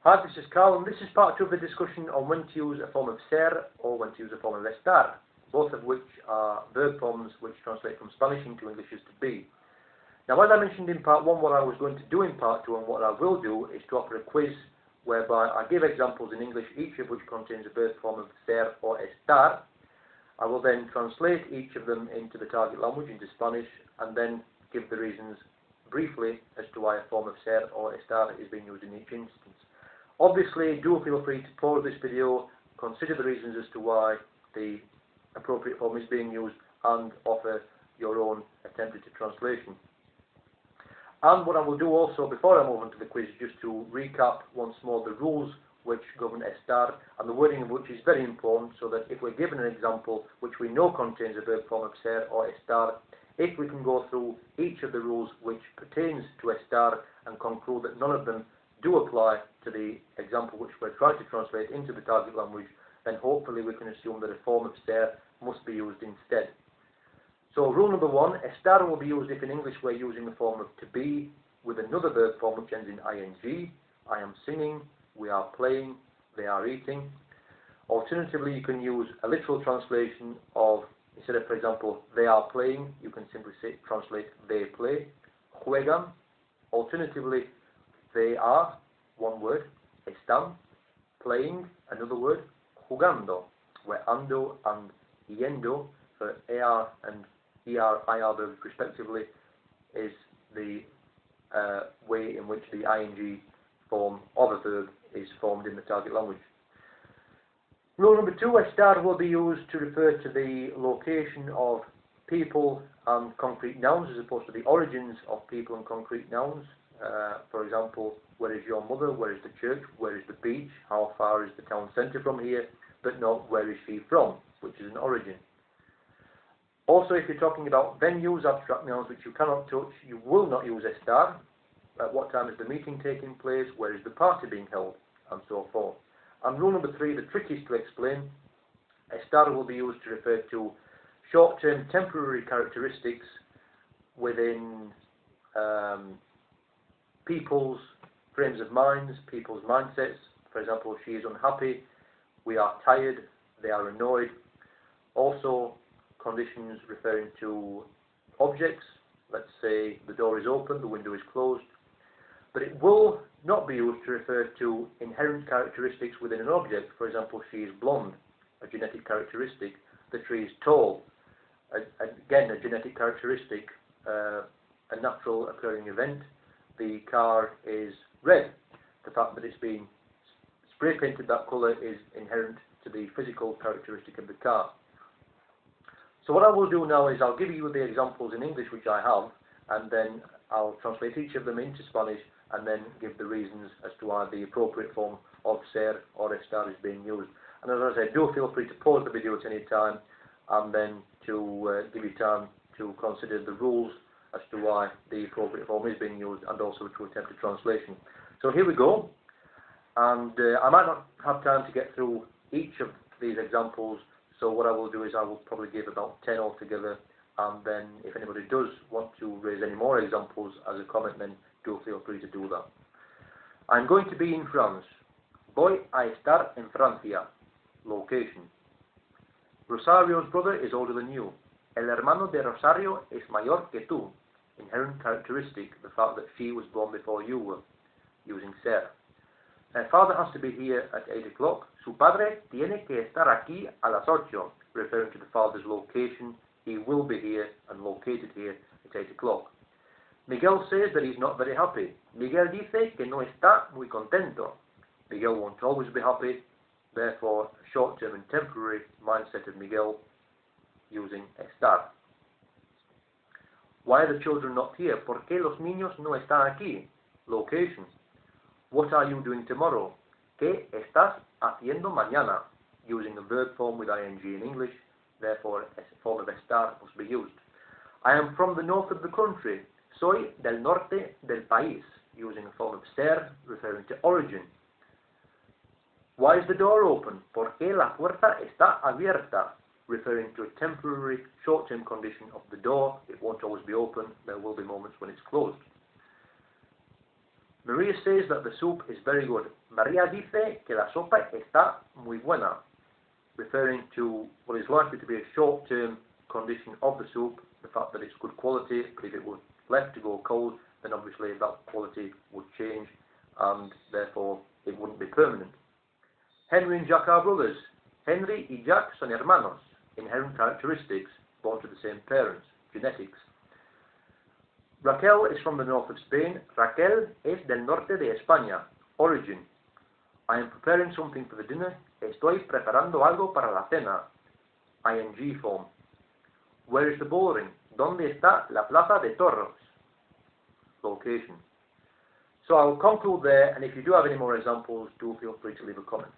Hi, this is Carl, and this is part 2 of the discussion on when to use a form of ser or when to use a form of estar, both of which are verb forms which translate from Spanish into English as to be. Now, as I mentioned in part 1, what I was going to do in part 2 and what I will do is to offer a quiz whereby I give examples in English, each of which contains a verb form of ser or estar. I will then translate each of them into the target language, into Spanish, and then give the reasons briefly as to why a form of ser or estar is being used in each instance. Obviously, do feel free to pause this video, consider the reasons as to why the appropriate form is being used, and offer your own attempted translation. And what I will do also, before I move on to the quiz, just to recap once more the rules which govern estar, and the wording of which is very important, so that if we're given an example which we know contains a verb form of ser or estar, if we can go through each of the rules which pertains to estar and conclude that none of them do apply to the example which we're trying to translate into the target language, then hopefully we can assume that a form of ser must be used instead. So rule number 1, estar will be used if in English we're using the form of to be with another verb form which ends in ing. I am singing, we are playing, they are eating. Alternatively, you can use a literal translation of, instead of, for example, they are playing, you can simply translate they play, juegan. Alternatively, they are, one word, están, playing, another word, jugando, where ando and yendo, for AR and IR verbs respectively, is the way in which the ing form of a verb is formed in the target language. Rule number 2, estar will be used to refer to the location of people and concrete nouns as opposed to the origins of people and concrete nouns. For example, where is your mother, where is the church, where is the beach, how far is the town centre from here, but not where is she from, which is an origin. Also, if you're talking about venues, abstract nouns which you cannot touch, you will not use estar. At what time is the meeting taking place, where is the party being held, and so forth. And rule number 3, the trickiest to explain, estar will be used to refer to short-term temporary characteristics within people's frames of minds, people's mindsets. For example, she is unhappy, we are tired, they are annoyed. Also, conditions referring to objects. Let's say the door is open, the window is closed. But it will not be used to refer to inherent characteristics within an object. For example, she is blonde, a genetic characteristic. The tree is tall, again a genetic characteristic, a natural occurring event. The car is red. The fact that it's been spray painted that colour is inherent to the physical characteristic of the car. So what I will do now is I'll give you the examples in English which I have, and then I'll translate each of them into Spanish and then give the reasons as to why the appropriate form of ser or estar is being used. And as I said, do feel free to pause the video at any time and then to give you time to consider the rules as to why the appropriate form is being used, and also to attempt a translation. So here we go, and I might not have time to get through each of these examples, so what I will do is I will probably give about 10 altogether, and then if anybody does want to raise any more examples as a comment, then do feel free to do that. I'm going to be in France. Voy a estar en Francia. Location. Rosario's brother is older than you. El hermano de Rosario es mayor que tú. Inherent characteristic, the fact that she was born before you were, using ser. Her father has to be here at 8 o'clock. Su padre tiene que estar aquí a las 8, referring to the father's location. He will be here and located here at 8 o'clock. Miguel says that he's not very happy. Miguel dice que no está muy contento. Miguel won't always be happy, therefore a short-term and temporary mindset of Miguel, using estar. Why are the children not here? ¿Por qué los niños no están aquí? Location. What are you doing tomorrow? ¿Qué estás haciendo mañana? Using a verb form with ing in English, therefore a form of estar must be used. I am from the north of the country. Soy del norte del país, using a form of ser, referring to origin. Why is the door open? ¿Por qué la puerta está abierta? Referring to a temporary, short-term condition of the door. It won't always be open. There will be moments when it's closed. Maria says that the soup is very good. María dice que la sopa está muy buena, referring to what is likely to be a short-term condition of the soup, the fact that it's good quality, but if it was left to go cold, then obviously that quality would change and therefore it wouldn't be permanent. Henry and Jack are brothers. Henry y Jack son hermanos, inherent characteristics, born to the same parents, genetics. Raquel is from the north of Spain. Raquel es del norte de España, origin. I am preparing something for the dinner. Estoy preparando algo para la cena, ing form. Where is the bowling? ¿Dónde está la plaza de toros? Location. So I will conclude there, and if you do have any more examples, do feel free to leave a comment.